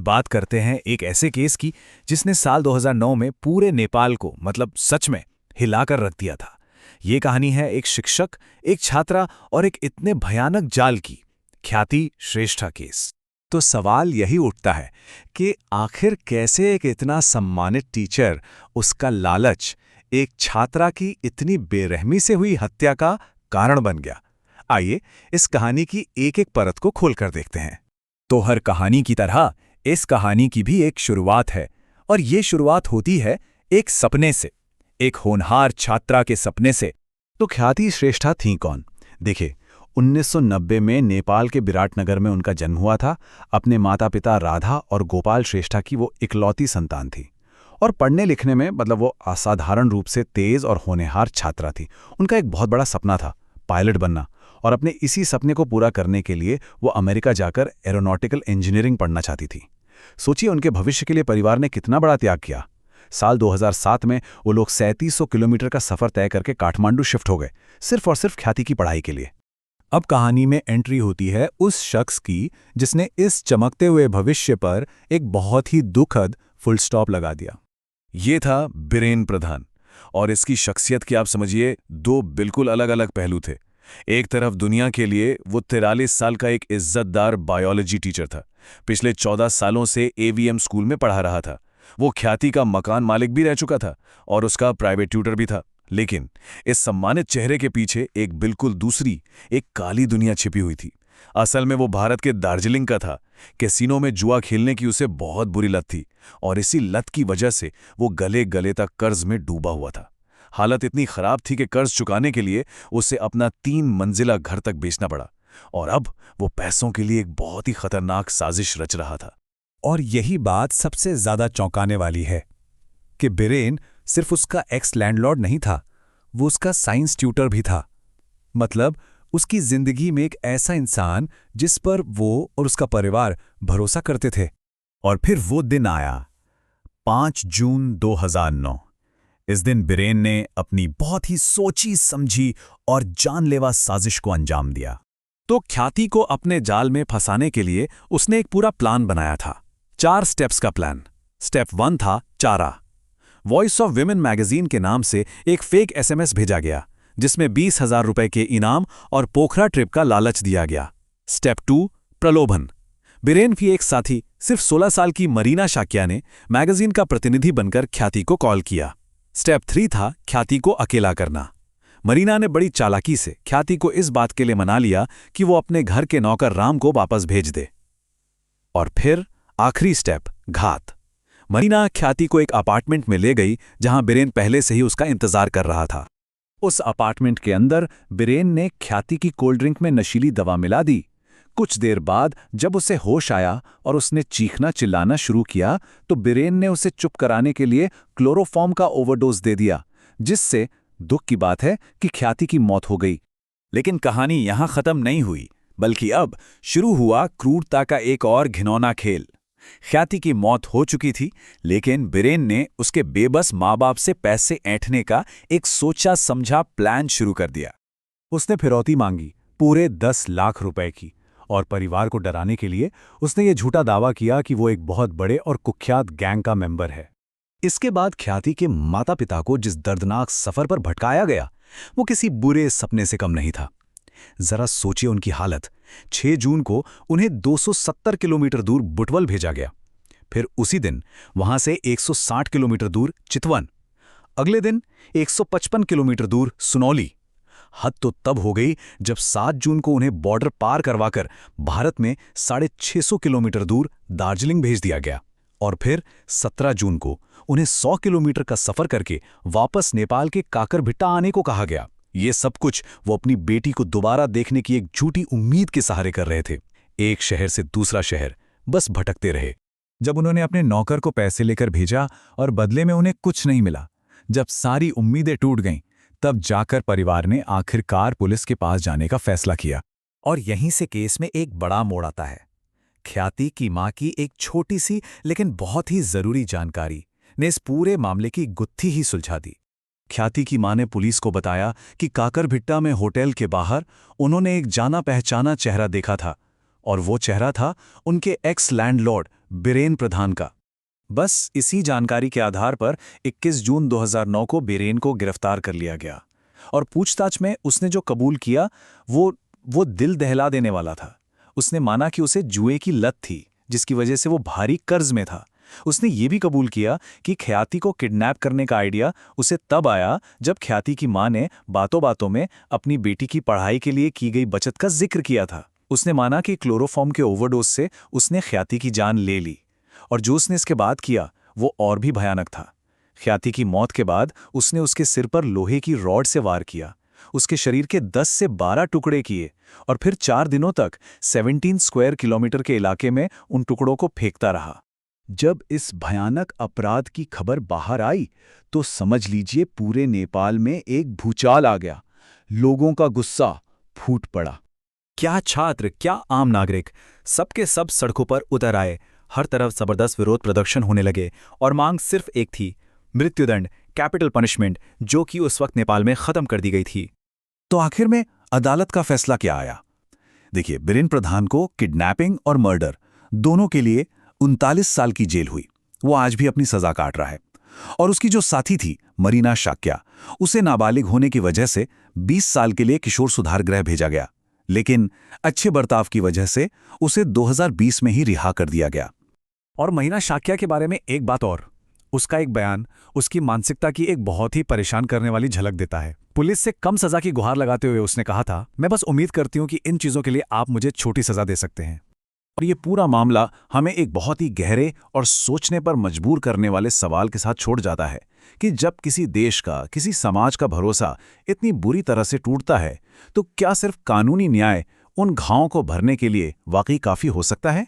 बात करते हैं एक ऐसे केस की जिसने साल 2009 में पूरे नेपाल को मतलब सच में हिलाकर रख दिया था। ये कहानी है एक शिक्षक, एक छात्रा और एक इतने भयानक जाल की, ख्याति श्रेष्ठा केस। तो सवाल यही उठता है कि आखिर कैसे एक इतना सम्मानित टीचर, उसका लालच, एक छात्रा की इतनी बेरहमी से हुई हत्या का कारण बन गया। आइए इस कहानी की एक एक परत को खोलकर देखते हैं। तो हर कहानी की तरह इस कहानी की भी एक शुरुआत है, और ये शुरुआत होती है एक सपने से, एक होनहार छात्रा के सपने से। तो ख्याति श्रेष्ठा थी कौन? देखिए, 1990 में नेपाल के विराटनगर में उनका जन्म हुआ था। अपने माता पिता राधा और गोपाल श्रेष्ठा की वो इकलौती संतान थी, और पढ़ने लिखने में मतलब वो असाधारण रूप से तेज और होनहार छात्रा थी। उनका एक बहुत बड़ा सपना था, पायलट बनना, और अपने इसी सपने को पूरा करने के लिए वो अमेरिका जाकर एरोनॉटिकल इंजीनियरिंग पढ़ना चाहती थी। सोचिए उनके भविष्य के लिए परिवार ने कितना बड़ा त्याग किया। साल 2007 में वो लोग 3700 किलोमीटर का सफर तय करके काठमांडू शिफ्ट हो गए, सिर्फ और सिर्फ ख्याति की पढ़ाई के लिए। अब कहानी में एंट्री होती है उस शख्स की जिसने इस चमकते हुए भविष्य पर एक बहुत ही दुखद फुल स्टॉप लगा दिया। ये था बीरेन प्रधान, और इसकी शख्सियत की आप समझिए दो बिल्कुल अलग अलग पहलू थे। एक तरफ दुनिया के लिए वो 43 साल का एक इज्जतदार बायोलॉजी टीचर था। पिछले 14 सालों से एवीएम स्कूल में पढ़ा रहा था। वो ख्याति का मकान मालिक भी रह चुका था और उसका प्राइवेट ट्यूटर भी था। लेकिन इस सम्मानित चेहरे के पीछे एक बिल्कुल दूसरी, एक काली दुनिया छिपी हुई थी। असल में वो भारत के दार्जिलिंग का था। कैसीनो में जुआ खेलने की उसे बहुत बुरी लत थी, और इसी लत की वजह से वो गले गले तक कर्ज में डूबा हुआ था। हालत इतनी खराब थी कि कर्ज चुकाने के लिए उसे अपना 3 मंजिला घर तक बेचना पड़ा, और अब वो पैसों के लिए एक बहुत ही खतरनाक साजिश रच रहा था। और यही बात सबसे ज्यादा चौंकाने वाली है कि बीरेन सिर्फ उसका एक्स लैंडलॉर्ड नहीं था, वो उसका साइंस ट्यूटर भी था। मतलब उसकी जिंदगी में एक ऐसा इंसान जिस पर वो और उसका परिवार भरोसा करते थे। और फिर वो दिन आया, 5 जून 2009। इस दिन बीरेन ने अपनी बहुत ही सोची समझी और जानलेवा साजिश को अंजाम दिया। तो ख्याति को अपने जाल में फंसाने के लिए उसने एक पूरा प्लान बनाया था। 4 स्टेप्स का प्लान। स्टेप 1 था चारा। वॉइस ऑफ विमेन मैगजीन के नाम से एक फेक एसएमएस भेजा गया, जिसमें 20,000 रुपए के इनाम और पोखरा ट्रिप का लालच दिया गया। स्टेप 2 प्रलोभन। बीरेन की एक साथी, सिर्फ 16 साल की मरीना शाक्या ने मैगजीन का प्रतिनिधि बनकर ख्याति को कॉल किया। स्टेप 3 था ख्याति को अकेला करना। मरीना ने बड़ी चालाकी से ख्याति को इस बात के लिए मना लिया कि वो अपने घर के नौकर राम को वापस भेज दे। और फिर आखिरी स्टेप, घात। मरीना ख्याति को एक अपार्टमेंट में ले गई जहां बीरेन पहले से ही उसका इंतजार कर रहा था। उस अपार्टमेंट के अंदर बीरेन ने ख्याति की कोल्ड ड्रिंक में नशीली दवा मिला दी। कुछ देर बाद जब उसे होश आया और उसने चीखना चिल्लाना शुरू किया, तो बीरेन ने उसे चुप कराने के लिए क्लोरोफॉर्म का ओवरडोज दे दिया, जिससे दुख की बात है कि ख्याति की मौत हो गई। लेकिन कहानी यहां खत्म नहीं हुई, बल्कि अब शुरू हुआ क्रूरता का एक और घिनौना खेल। ख्याति की मौत हो चुकी थी, लेकिन बीरेन ने उसके बेबस माँ बाप से पैसे ऐंठने का एक सोचा समझा प्लान शुरू कर दिया। उसने फिरौती मांगी, पूरे 10 लाख रुपए की, और परिवार को डराने के लिए उसने ये झूठा दावा किया कि वो एक बहुत बड़े और कुख्यात गैंग का मेंबर है। इसके बाद ख्याति के माता पिता को जिस दर्दनाक सफर पर भटकाया गया, वो किसी बुरे सपने से कम नहीं था। जरा सोचिए उनकी हालत। 6 जून को उन्हें 270 किलोमीटर दूर बुटवल भेजा गया। फिर उसी दिन वहां से 160 किलोमीटर दूर चितवन। अगले दिन 155 किलोमीटर दूर सुनौली। हद तो तब हो गई जब 7 जून को उन्हें बॉर्डर पार करवाकर भारत में 650 किलोमीटर दूर दार्जिलिंग भेज दिया गया। और फिर 17 जून को उन्हें 100 किलोमीटर का सफर करके वापस नेपाल के काकरभिट्टा आने को कहा गया। ये सब कुछ वो अपनी बेटी को दोबारा देखने की एक झूठी उम्मीद के सहारे कर रहे थे। एक शहर से दूसरा शहर बस भटकते रहे। जब उन्होंने अपने नौकर को पैसे लेकर भेजा और बदले में उन्हें कुछ नहीं मिला, जब सारी उम्मीदें टूट गईं, तब जाकर परिवार ने आखिरकार पुलिस के पास जाने का फैसला किया। और यहीं से केस में एक बड़ा मोड़ आता है। ख्याति की मां की एक छोटी सी लेकिन बहुत ही जरूरी जानकारी ने इस पूरे मामले की गुत्थी ही सुलझा दी। ख्याति की मां ने पुलिस को बताया कि काकरभिट्टा में होटल के बाहर उन्होंने एक जाना पहचाना चेहरा देखा था, और वो चेहरा था उनके एक्स लैंडलॉर्ड बीरेन प्रधान का। बस इसी जानकारी के आधार पर 21 जून 2009 को बीरेन को गिरफ्तार कर लिया गया और पूछताछ में उसने जो कबूल किया वो दिल दहला देने वाला था। उसने माना कि उसे जुए की लत थी, जिसकी वजह से वो भारी कर्ज में था। उसने ये भी कबूल किया कि ख्याति को किडनैप करने का आइडिया उसे तब आया जब ख्याति की मां ने बातों बातों में अपनी बेटी की पढ़ाई के लिए की गई बचत का जिक्र किया था। उसने माना कि क्लोरोफॉर्म के ओवरडोज से उसने ख्याति की जान ले ली, और जो उसने इसके बाद किया वो और भी भयानक था। ख्याति की मौत के बाद उसने उसके सिर पर लोहे की रॉड से वार किया, उसके शरीर के 10 से 12 टुकड़े किए और फिर 4 दिनों तक 17 स्क्वायर किलोमीटर के इलाके में उन टुकड़ों को फेंकता रहा। जब इस भयानक अपराध की खबर बाहर आई तो समझ लीजिए पूरे नेपाल में एक भूचाल आ गया। लोगों का गुस्सा फूट पड़ा। क्या छात्र, क्या आम नागरिक, सबके सब सड़कों पर उतर आए। हर तरफ जबरदस्त विरोध प्रदर्शन होने लगे और मांग सिर्फ एक थी, मृत्युदंड, कैपिटल पनिशमेंट, जो कि उस वक्त नेपाल में खत्म कर दी गई थी। तो आखिर में अदालत का फैसला क्या आया? देखिए, बीरेन प्रधान को किडनैपिंग और मर्डर दोनों के लिए 39 साल की जेल हुई। वो आज भी अपनी सजा काट रहा है। और उसकी जो साथी थी मरीना शाक्या, उसे नाबालिग होने की वजह से 20 साल के लिए किशोर सुधार गृह भेजा गया, लेकिन अच्छे बर्ताव की वजह से उसे 2020 में ही रिहा कर दिया गया। और मरीना शाक्या के बारे में एक बात और, उसका एक बयान उसकी मानसिकता की एक बहुत ही परेशान करने वाली झलक देता है। पुलिस से कम सजा की गुहार लगाते हुए उसने कहा था, मैं बस उम्मीद करती हूं कि इन चीजों के लिए आप मुझे छोटी सजा दे सकते हैं। और ये पूरा मामला हमें एक बहुत ही गहरे और सोचने पर मजबूर करने वाले सवाल के साथ छोड़ जाता है कि जब किसी देश का, किसी समाज का भरोसा इतनी बुरी तरह से टूटता है, तो क्या सिर्फ कानूनी न्याय उन घावों को भरने के लिए वाकई काफी हो सकता है?